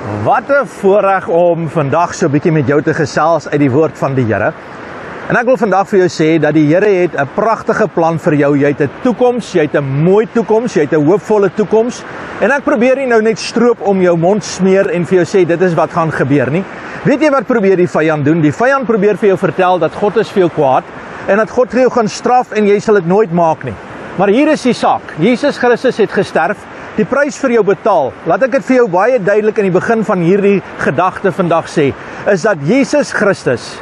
Wat 'n voorreg om vandag so 'n bietjie met jou te gesels uit die woord van die Here. En ek wil vandag vir jou sê dat die Here het 'n pragtige plan vir jou. Jy het 'n toekoms, jy het 'n mooi toekoms, jy het 'n hoopvolle toekoms. En ek probeer nie nou net stroop om jou mond smeer en vir jou sê dit is wat gaan gebeur nie. Weet jy wat probeer die vyand doen? Die vyand probeer vir jou vertel dat God is vir jou kwaad en dat God vir jou gaan straf en jy sal dit nooit maak nie. Maar hier is die saak. Jesus Christus het gesterf, die prys vir jou betaal. Laat ek dit vir jou baie duidelik in die begin van hierdie gedagte vandag sê, is dat Jesus Christus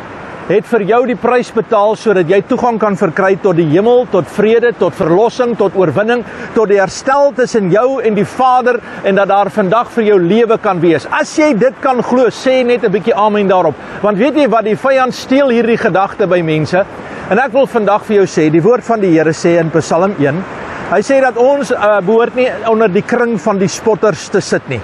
het vir jou die prys betaal sodat jy toegang kan verkry tot die hemel, tot vrede, tot verlossing, tot oorwinning, tot die herstel tussen jou en die Vader en dat daar vandag vir jou lewe kan wees. As jy dit kan glo, sê net 'n bietjie amen daarop. Want weet jy wat, die vyand steel hierdie gedagte by mense. En ek wil vandag vir jou sê, die woord van die Here sê in Psalm 1, hy sê dat ons behoort nie onder die kring van die spotters te sit nie.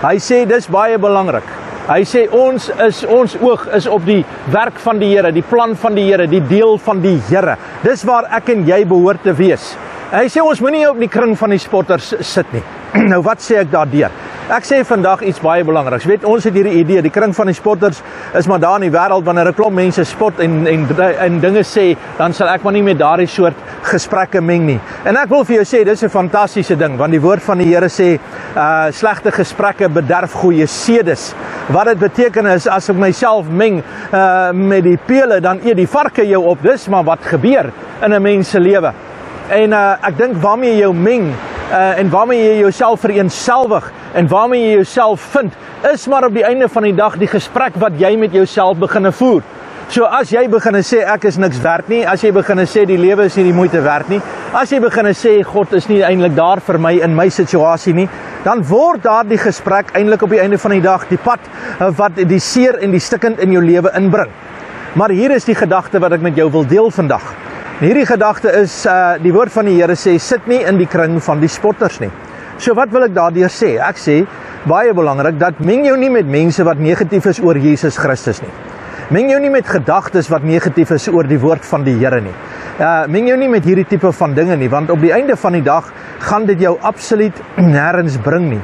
Hy sê dis baie belangrik. Hy sê ons oog is op die werk van die Here, die plan van die Here, die deel van die Here. Dis waar ek en jy behoort te wees. Hy sê ons moenie op die kring van die spotters sit nie. Nou wat sê ek daardeur? Ek sê vandag iets baie belangriks. Weet, ons het hierdie idee, die kring van die spotters is maar daar in die wêreld wanneer 'n klomp mense spot en dinge sê, dan sal ek maar nie met daardie soort gesprekke meng nie. En ek wil vir jou sê, dis 'n fantastiese ding, want die woord van die Here sê, slegte gesprekke bederf goeie sedes. Wat dit beteken is, as ek myself meng met die pele, dan eet die varke jou op. Dis maar wat gebeur in 'n mens se lewe. En ek dink waarmee jy jou meng, en waarmee jy jouself vereenselwig en waarmee jy jouself vind, is maar op die einde van die dag die gesprek wat jy met jouself beginne voer. So as jy beginne sê ek is niks werd nie, as jy beginne sê die lewe is nie die moeite werd nie, as jy beginne sê God is nie eintlik daar vir my in my situasie nie, dan word daardie gesprek eintlik op die einde van die dag die pad wat die seer en die stikkend in jou lewe inbring. Maar hier is die gedagte wat ek met jou wil deel vandag. Hierdie gedagte is, die woord van die Here sê, sit nie in die kring van die spotters nie. So wat wil ek daardeur sê? Ek sê, baie belangrik, dat meng jou nie met mense wat negatief is oor Jesus Christus nie. Meng jou nie met gedagtes wat negatief is oor die woord van die Here nie. Meng jou nie met hierdie tipe van dinge nie, want op die einde van die dag gaan dit jou absoluut nêrens bring nie.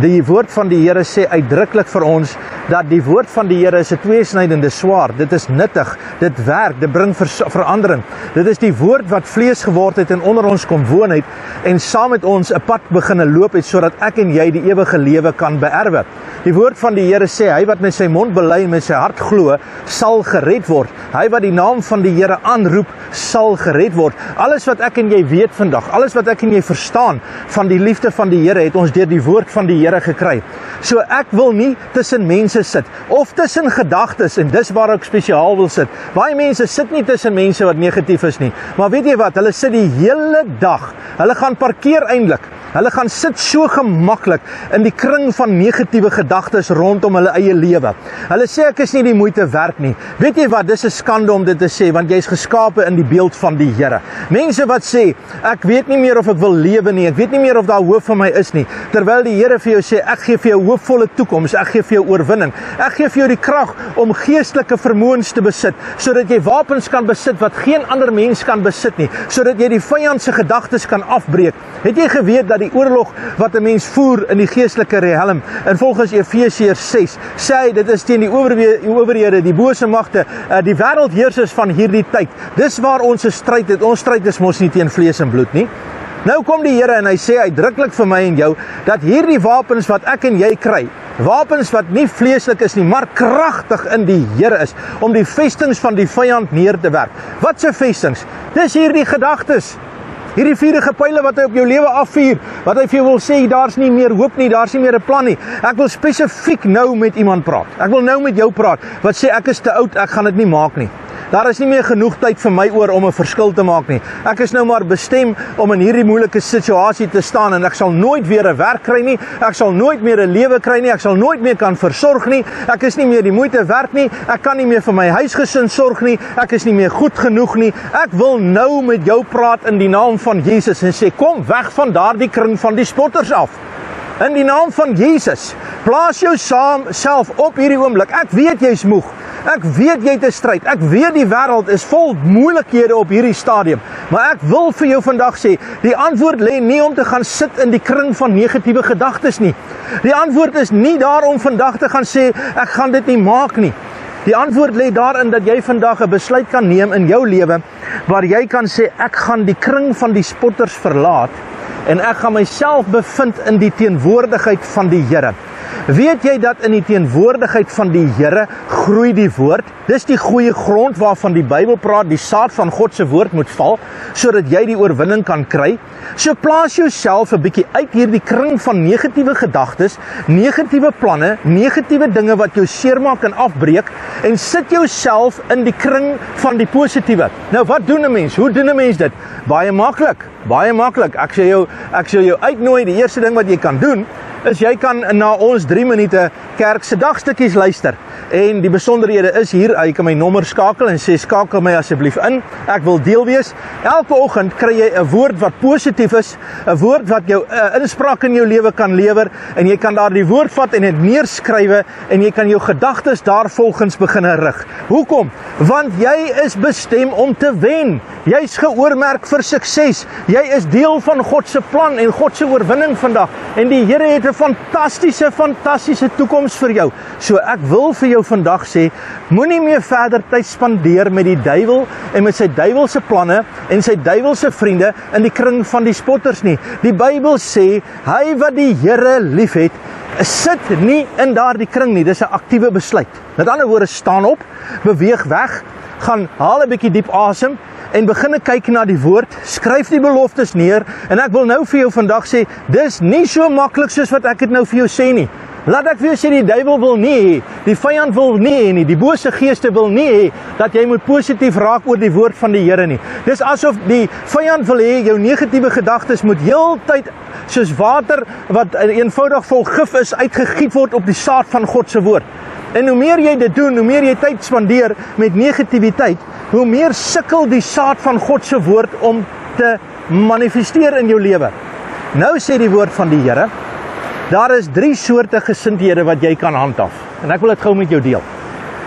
Die woord van die Here sê uitdruklik vir ons dat die woord van die Here is 'n tweesnydende swaard. Dit is nuttig, dit werk, dit bring verandering. Dit is die woord wat vlees geword het en onder ons kom woon het en saam met ons 'n pad beginne loop het sodat ek en jy die ewige lewe kan beerwe. Die woord van die Here sê, hy wat met sy mond bely en met sy hart glo, sal gered word. Hy wat die naam van die Here aanroep, sal gered word. Alles wat ek en jy weet vandag, alles wat ek en jy verstaan van die liefde van die Here, het ons deur die woord van die Here gekry. So ek wil nie tussen mense sit, of tussen gedagtes, en dis waar ek spesiaal wil sit. Baie mense sit nie tussen mense wat negatief is nie, maar weet jy wat, hulle sit die hele dag, hulle gaan parkeer eintlik, hulle gaan sit so gemaklik in die kring van negatiewe gedagtes rondom hulle eie lewe. Hulle sê ek is nie die moeite werd nie. Weet jy wat, dis 'n skande om dit te sê, want jy is geskape in die beeld van die Here. Mense wat sê, ek weet nie meer of ek wil lewe nie, ek weet nie meer of daar hoop vir my is nie, terwyl die Here vir jou sê, ek gee vir jou hoopvolle toekoms, ek gee vir jou oorwinning, ek gee vir jou die krag om geestelike vermoëns te besit, sodat jy wapens kan besit wat geen ander mens kan besit nie, sodat jy die vyand se gedagtes kan afbreek. Het jy geweet dat die oorlog wat 'n mens voer in die geestelike realm, en volgens Efesiërs 6, sê hy, dit is teen die owerhede, die bose magte, die wêreldheersers van hierdie tyd. Dis waar ons 'n stryd het. Ons stryd is mos nie teen vlees en bloed nie. Nou kom die Here en hy sê uitdruklik vir my en jou, dat hierdie wapens wat ek en jy kry, wapens wat nie vleeslik is nie, maar kragtig in die Here is, om die vestings van die vyand neer te werk. Wat se vestings? Dis hierdie gedagtes. Hierdie vuurige pyle wat hy op jou lewe afvuur, wat hy vir jou wil sê, daar's nie meer hoop nie, daar's nie meer 'n plan nie. Ek wil spesifiek nou met iemand praat. Ek wil nou met jou praat, wat sê ek is te oud, ek gaan dit nie maak nie. Daar is nie meer genoeg tyd vir my oor om 'n verskil te maak nie. Ek is nou maar bestem om in hierdie moeilike situasie te staan en ek sal nooit weer 'n werk kry nie. Ek sal nooit meer 'n lewe kry nie. Ek sal nooit meer kan versorg nie. Ek is nie meer die moeite werd nie. Ek kan nie meer vir my huisgesin sorg nie. Ek is nie meer goed genoeg nie. Ek wil nou met jou praat in die naam van Jesus en sê, kom weg van daardie kring van die spotters af. In die naam van Jesus, plaas jou self op hierdie oomblik. Ek weet jy's moeg. Ek weet jy het 'n stryd. Ek weet die wêreld is vol moeilikhede op hierdie stadium. Maar ek wil vir jou vandag sê, die antwoord lê nie om te gaan sit in die kring van negatiewe gedagtes nie. Die antwoord is nie daar om vandag te gaan sê, ek gaan dit nie maak nie. Die antwoord lê daarin dat jy vandag 'n besluit kan neem in jou lewe, waar jy kan sê, ek gaan die kring van die spotters verlaat, en ek gaan myself bevind in die teenwoordigheid van die Here. Weet jy dat in die teenwoordigheid van die Here groei die woord? Dis die goeie grond waarvan die Bybel praat, die saad van God se woord moet val, sodat jy die oorwinning kan kry. So plaas jouself 'n bietjie uit hierdie kring van negatiewe gedagtes, negatiewe planne, negatiewe dinge wat jou seermaak en afbreek, en sit jouself in die kring van die positiewe. Nou wat doen 'n mens? Hoe doen 'n mens dit? Baie maklik, baie maklik. Ek sal jou uitnooi. Die eerste ding wat jy kan doen, is jy kan na ons 3 minute kerk se dagstukkies luister. En die besonderhede is hier, jy kan my nommer skakel en sê, skakel my asseblief in, ek wil deel wees. Elke oggend kry jy 'n woord wat positief is, 'n woord wat jou inspraak in jou lewe kan lewer, en jy kan daar die woord vat en dit neerskrywe, en jy kan jou gedagtes daarvolgens begin rig. Hoekom? Want jy is bestem om te wen. Jy's geoormerk vir sukses. Jy is deel van God se plan en God se oorwinning vandag. En die Here het 'n fantastiese toekoms vir jou. So ek wil vir jou vandag sê, moenie meer verder tyd spandeer met die duiwel en met sy duiwelse planne en sy duiwelse vriende in die kring van die spotters nie. Die Bybel sê, hy wat die Here liefhet, sit nie in daardie kring nie. Dis 'n aktiewe besluit. Met ander woorde, staan op, beweeg weg, gaan haal 'n bietjie diep asem, en begin kyk na die woord, skryf die beloftes neer, en ek wil nou vir jou vandag sê, dis nie so maklik soos wat ek het nou vir jou sê nie. Laat ek vir jou sê, die duiwel wil nie hê, die vyand wil nie hê nie, die bose geeste wil nie hê, dat jy moet positief raak oor die woord van die Here nie. Dis asof die vyand wil hê, jou negatiewe gedagtes moet heeltyd, soos water, wat eenvoudig vol gif is, uitgegiet word op die saad van God se woord. En hoe meer jy dit doen, hoe meer jy tyd spandeer met negativiteit, hoe meer sukkel die saad van God se woord om te manifesteer in jou lewe. Nou sê die woord van die Here, daar is 3 soorte gesindhede wat jy kan handhaaf. En ek wil dit gou met jou deel.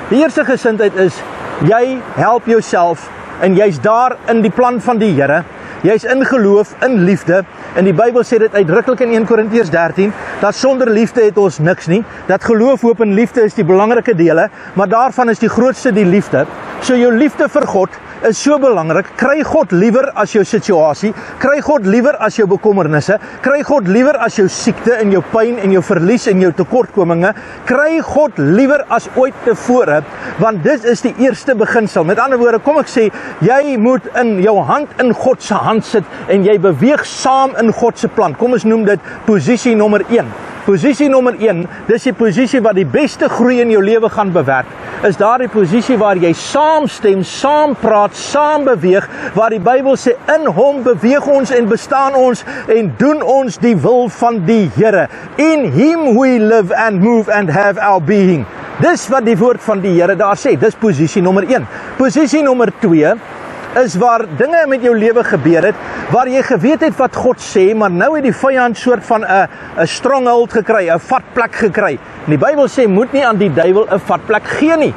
Die eerste gesindheid is, jy help jouself, en jy's daar in die plan van die Here. Jy's in geloof, in liefde, en die Bybel sê dit uitdruklik in 1 Korintiërs 13, dat sonder liefde het ons niks nie, dat geloof, hoop en liefde is die belangrike dele, maar daarvan is die grootste die liefde. So jou liefde vir God is so belangrik. Kry God liewer as jou situasie, kry God liewer as jou bekommernisse, kry God liewer as jou siekte en jou pyn en jou verlies en jou tekortkominge, kry God liewer as ooit tevore, want dit is die eerste beginsel. Met ander woorde, kom ek sê, jy moet in jou hand in God se hand sit, en jy beweeg saam in God se plan. Kom ons noem dit posisie nommer 1. Posisie nommer 1, dis die posisie wat die beste groei in jou lewe gaan bewerk, is daardie posisie waar jy saamstem, saam praat, saam beweeg, waar die Bybel sê, in hom beweeg ons en bestaan ons en doen ons die wil van die Here. In him we live and move and have our being. Dis wat die woord van die Here daar sê, dis posisie nommer 1. Posisie nommer 2, is waar dinge met jou lewe gebeur het, waar jy geweet het wat God sê, maar nou het die vyand soort van 'n stronghold gekry, 'n vatplek gekry. En die Bybel sê, moet nie aan die duiwel 'n vatplek gee nie.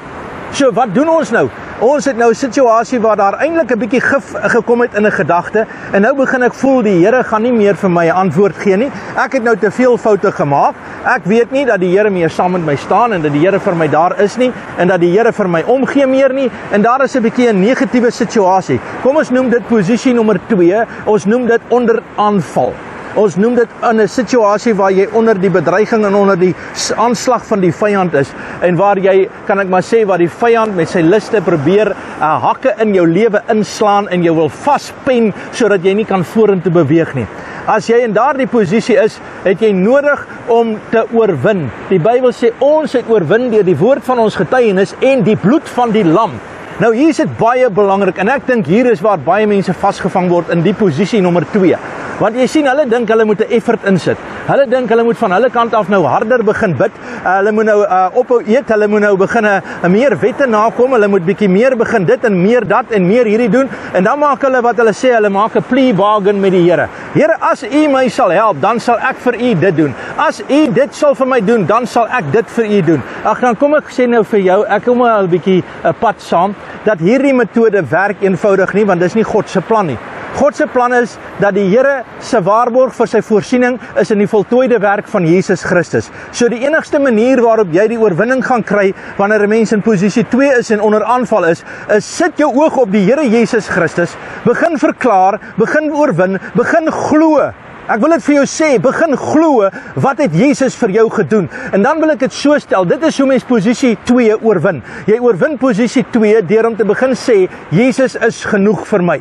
So wat doen ons nou? Ons het nou 'n situasie waar daar eintlik 'n bietjie gif gekom het in 'n gedagte, en nou begin ek voel, die Here gaan nie meer vir my 'n antwoord gee nie. Ek het nou te veel foute gemaak. Ek weet nie dat die Here meer saam met my staan, en dat die Here vir my daar is nie, en dat die Here vir my omgee meer nie, en daar is 'n bietjie 'n negatiewe situasie. Kom ons noem dit posisie nommer 2, ons noem dit onder aanval. Ons noem dit in 'n situasie waar jy onder die bedreiging en onder die aanslag van die vyand is, en waar jy, kan ek maar sê, waar die vyand met sy liste probeer hakke in jou lewe inslaan en jou wil vaspen, sodat jy nie kan vorentoe beweeg nie. As jy in daardie posisie is, het jy nodig om te oorwin. Die Bybel sê, ons het oorwin deur die woord van ons getuienis en die bloed van die lam. Nou hier is dit baie belangrik, en ek dink hier is waar baie mense vasgevang word in die posisie nommer 2. Want jy sien, hulle dink hulle moet 'n effort insit. Hulle dink hulle moet van hulle kant af nou harder begin bid. Hulle moet nou ophou eet, hulle moet nou begin meer wette nakom, hulle moet bietjie meer begin dit en meer dat en meer hierdie doen. En dan maak hulle wat hulle sê, hulle maak 'n plea bargain met die Here. Here, as U my sal help, dan sal ek vir U dit doen. As U dit sal vir my doen, dan sal ek dit vir U doen. Ag, dan kom ek sê nou vir jou, ek kom al 'n bietjie 'n pad saam, dat hierdie metode werk eenvoudig nie, want dis nie God se plan nie. God se plan is dat die Here se waarborg vir sy voorsiening is in die voltooide werk van Jesus Christus. So die enigste manier waarop jy die oorwinning gaan kry wanneer 'n mens in posisie 2 is en onder aanval is sit jou oog op die Here Jesus Christus, begin verklaar, begin oorwin, begin glo. Ek wil dit vir jou sê, begin glo, wat het Jesus vir jou gedoen? En dan wil ek dit so stel, dit is hoe mens posisie 2 oorwin. Jy oorwin posisie 2 deur om te begin sê, Jesus is genoeg vir my.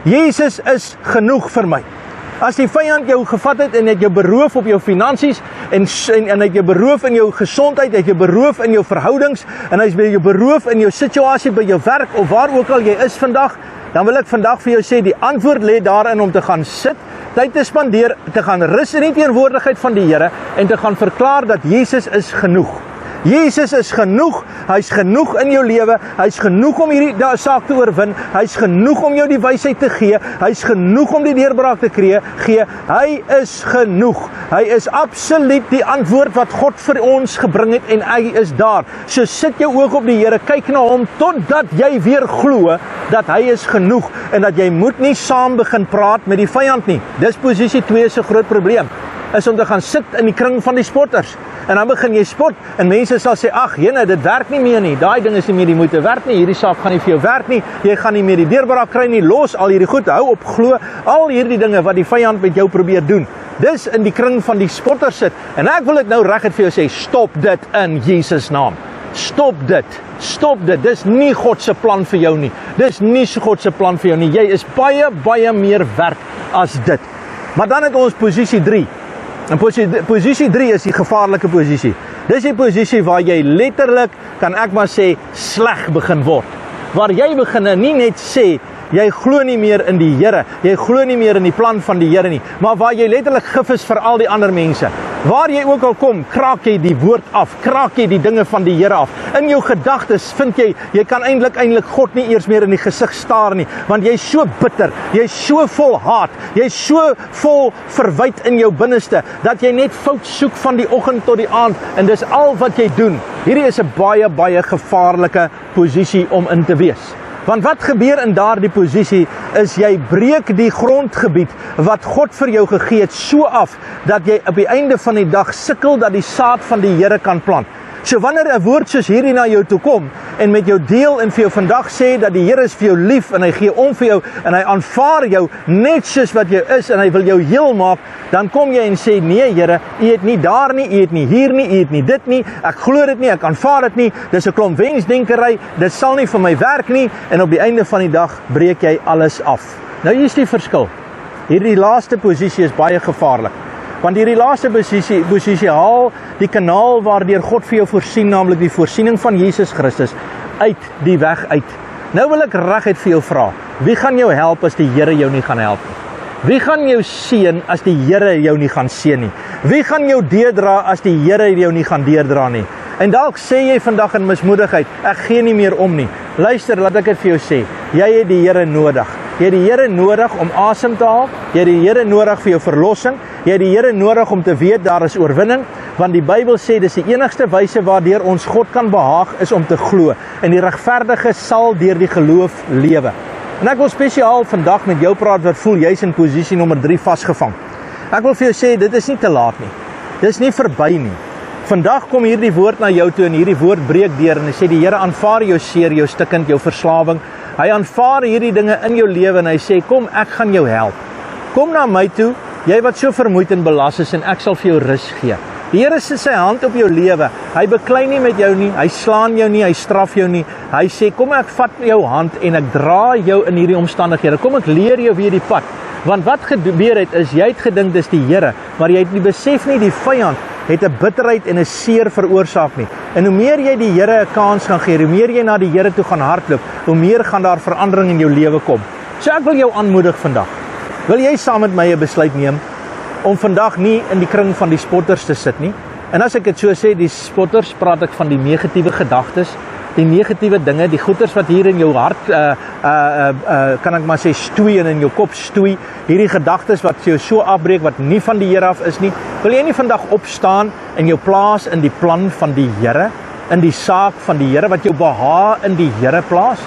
Jesus is genoeg vir my. As die vyand jou gevat het en het jou beroof op jou finansies en het jou beroof in jou gesondheid, het jou beroof in jou verhoudings en hy het jou beroof in jou situasie by jou werk of waar ook al jy is vandag, dan wil ek vandag vir jou sê, die antwoord lê daarin om te gaan sit, tyd te spandeer, te gaan rus in die teenwoordigheid van die Here en te gaan verklaar dat Jesus is genoeg. Jesus is genoeg, hy's genoeg in jou lewe, hy's genoeg om hierdie saak te oorwin, hy's genoeg om jou die wysheid te gee, hy's genoeg om die deurbraak te gee, hy is genoeg. Hy is absoluut die antwoord wat God vir ons gebring het en hy is daar. So sit jou oog op die Here, kyk na hom totdat jy weer glo dat hy is genoeg en dat jy moet nie saam begin praat met die vyand nie. Dis posisie 2 se groot probleem, is om te gaan sit in die kring van die spotters. En dan begin jy spot en mense sal sê, ag jene, dit werk nie meer nie, daai ding is nie meer die moeite werk nie, hierdie saak gaan nie vir jou werk nie, jy gaan nie meer die deurbraak kry nie, los al hierdie goed, hou op, glo, al hierdie dinge wat die vyand met jou probeer doen. Dis in die kring van die spotters sit, en ek wil dit nou reguit vir jou sê, stop dit in Jesus naam. Stop dit, dis nie God se plan vir jou nie, dis nie God se plan vir jou nie, jy is baie meer werd as dit. Maar dan het ons posisie 3, en posisie 3 is die gevaarlike posisie. Dis die posisie waar jy letterlik, kan ek maar sê, sleg begin word. Waar jy begin nie net sê, jy glo nie meer in die Here, jy glo nie meer in die plan van die Here nie, maar waar jy letterlik gif is vir al die ander mense. Waar jy ook al kom, kraak jy die woord af, kraak jy die dinge van die Here af. In jou gedagtes vind jy kan eintlik God nie eers meer in die gesig staar nie, want jy's so bitter, jy's so vol haat, jy's so vol verwyd in jou binneste, dat jy net fout soek van die oggend tot die aand, en dis al wat jy doen. Hierdie is 'n baie gevaarlike posisie om in te wees. Want wat gebeur in daardie posisie is jy breek die grondgebied wat God vir jou gegee het so af, dat jy op die einde van die dag sukkel dat die saad van die Here kan plant. So wanneer 'n woord soos hierdie na jou toe kom en met jou deel en vir jou vandag sê dat die Here is vir jou lief en hy gee om vir jou en hy aanvaar jou net soos wat jy is en hy wil jou heel maak, dan kom jy en sê, nee Here, U het nie daar nie, U het nie hier nie, U het nie dit nie, ek glo dit nie, ek aanvaar dit nie, dis 'n klomp wensdenkery, dit sal nie vir my werk nie, en op die einde van die dag breek jy alles af. Nou hier is die verskil. Hierdie laaste posisie is baie gevaarlik. Want hierdie laaste posisie haal die kanaal waardeur God vir jou voorsien, naamlik die voorsiening van Jesus Christus, uit die weg uit. Nou wil ek reguit vir jou vra, wie gaan jou help as die Here jou nie gaan help nie? Wie gaan jou seën as die Here jou nie gaan seën nie? Wie gaan jou deurdra as die Here jou nie gaan deurdra nie? En dalk sê jy vandag in mismoedigheid, ek gee nie meer om nie. Luister, laat ek dit vir jou sê, jy het die Here nodig. Jy het die Here nodig om asem te haal, jy het die Here nodig vir jou verlossing, jy het die Here nodig om te weet daar is oorwinning, want die Bybel sê dis die enigste wyse waardeur ons God kan behaag is om te glo, en die regverdige sal deur die geloof lewe. En ek wil spesiaal vandag met jou praat wat voel jy's in posisie nommer 3 vasgevang. Ek wil vir jou sê, dit is nie te laat nie, dit is nie verby nie. Vandag kom hierdie woord na jou toe en hierdie woord breek deur en hy sê die Here aanvaar jou seer, jou stikkend, jou verslawing. Hy aanvaar hierdie dinge in jou lewe en hy sê kom, ek gaan jou help. Kom na my toe, jy wat so vermoeid en belas is en ek sal vir jou rus gee. Die Here sit sy hand op jou lewe. Hy beklei nie met jou nie, hy slaan jou nie, hy straf jou nie. Hy sê kom ek vat jou hand en ek dra jou in hierdie omstandighede. Kom ek leer jou weer die pad. Want wat gebeur het is jy het gedink dis die Here, maar jy het nie besef nie die vyand het 'n bitterheid en 'n seer veroorsaak nie. En hoe meer jy die Here 'n kans gaan gee, hoe meer jy na die Here toe gaan hardloop, hoe meer gaan daar verandering in jou lewe kom. So ek wil jou aanmoedig vandag. Wil jy saam met my 'n besluit neem? om vandag nie in die kring van die spotters te sit nie. En as ek dit so sê, die spotters, praat ek van die negatiewe gedagtes, die negatiewe dinge, die goeters wat hier in jou hart, kan ek maar sê, stoei en in jou kop stoei, hierdie gedagtes wat jou so afbreek, wat nie van die Here af is nie. Wil jy nie vandag opstaan en jou plaas in die plan van die Here, in die saak van die Here, wat jou behaag in die Here plaas?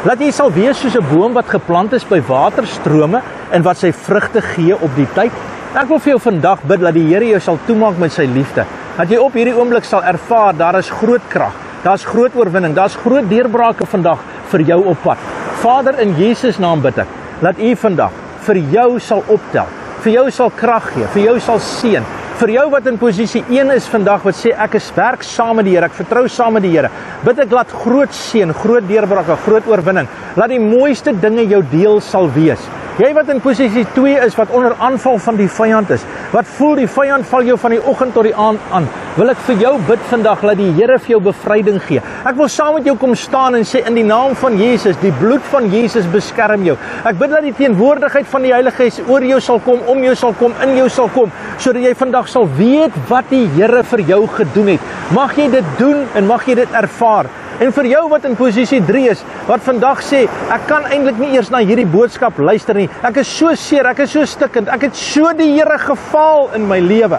Laat jy sal wees soos 'n boom wat geplant is by waterstrome en wat sy vrugte gee op die tyd. Ek wil vir jou vandag bid dat die Here jou sal toemaak met sy liefde. Dat jy op hierdie oomblik sal ervaar, daar is groot krag, daar is groot oorwinning, daar is groot deurbrake vandag vir jou op pad. Vader, in Jesus naam bid ek, dat U vandag vir jou sal optel, vir jou sal krag gee, vir jou sal seën, vir jou wat in posisie 1 is vandag, wat sê ek is werk saam met die Here, ek vertrou saam met die Here, bid ek laat groot seën, groot deurbrake, groot oorwinning, laat die mooiste dinge jou deel sal wees. Jy wat in posisie 2 is, wat onder aanval van die vyand is, wat voel die vyand val jou van die oggend tot die aand aan, wil ek vir jou bid vandag, laat die Here vir jou bevryding gee. Ek wil saam met jou kom staan en sê, in die naam van Jesus, die bloed van Jesus beskerm jou. Ek bid dat die teenwoordigheid van die Heilige Gees oor jou sal kom, om jou sal kom, in jou sal kom, sodat jy vandag sal weet wat die Here vir jou gedoen het. Mag jy dit doen en mag jy dit ervaar. En vir jou wat in posisie 3 is, wat vandag sê, ek kan eintlik nie eers na hierdie boodskap luister nie. Ek is so seer, ek is so stikkend, ek het so die Here gefaal in my lewe.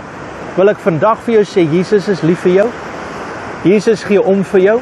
Wil ek vandag vir jou sê, Jesus is lief vir jou. Jesus gee om vir jou.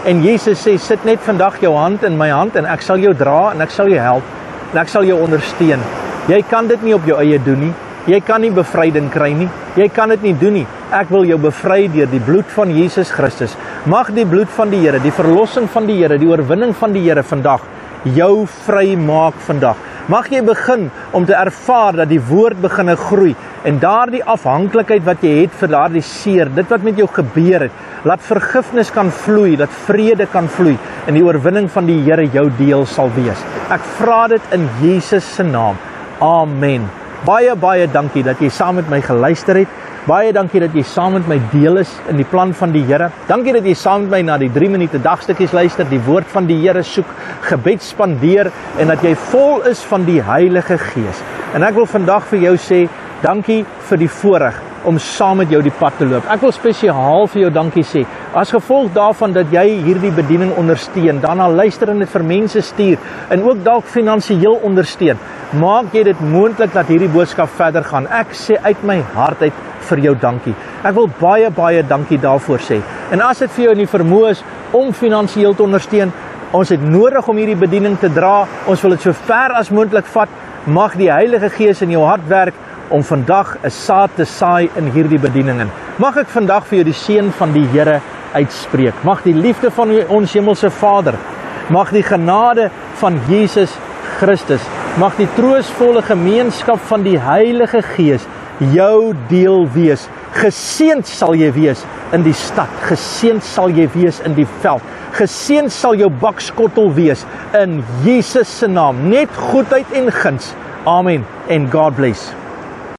En Jesus sê, sit net vandag jou hand in my hand en ek sal jou dra en ek sal jou help en ek sal jou ondersteun. Jy kan dit nie op jou eie doen nie. Jy kan nie bevryding kry nie. Jy kan dit nie doen nie. Ek wil jou bevry deur die bloed van Jesus Christus. Mag die bloed van die Here, die verlossing van die Here, die oorwinning van die Here vandag jou vry maak vandag. Mag jy begin om te ervaar dat die woord beginne groei en daardie afhanklikheid wat jy het vir daardie seer, dit wat met jou gebeur het, laat vergifnis kan vloei, dat vrede kan vloei en die oorwinning van die Here jou deel sal wees. Ek vra dit in Jesus se naam. Amen. Baie dankie dat jy saam met my geluister het. Baie dankie dat jy saam met my deel is in die plan van die Here. Dankie dat jy saam met my na die 3 minute dagstukkies luister, die woord van die Here soek, gebed spandeer en dat jy vol is van die Heilige Gees. En ek wil vandag vir jou sê, dankie vir die voorreg om saam met jou die pad te loop. Ek wil spesiaal vir jou dankie sê, as gevolg daarvan dat jy hierdie bediening ondersteun, daarna luister en dit vir mense stuur, en ook dalk finansiëel ondersteun, maak jy dit moontlik dat hierdie boodskap verder gaan. Ek sê uit my hart uit vir jou dankie. Ek wil baie dankie daarvoor sê. En as dit vir jou nie vermoë is om finansiëel te ondersteun, ons het nodig om hierdie bediening te dra, ons wil dit so ver as moontlik vat, mag die Heilige Gees in jou hart werk, om vandag 'n saad te saai in hierdie bediening. Mag ek vandag vir jou die seën van die Here uitspreek. Mag die liefde van ons hemelse Vader, mag die genade van Jesus Christus, mag die troostvolle gemeenskap van die Heilige Gees jou deel wees. Geseënd sal jy wees in die stad, geseënd sal jy wees in die veld, geseënd sal jou bakskottel wees in Jesus se naam. Net goedheid en guns. Amen and God bless.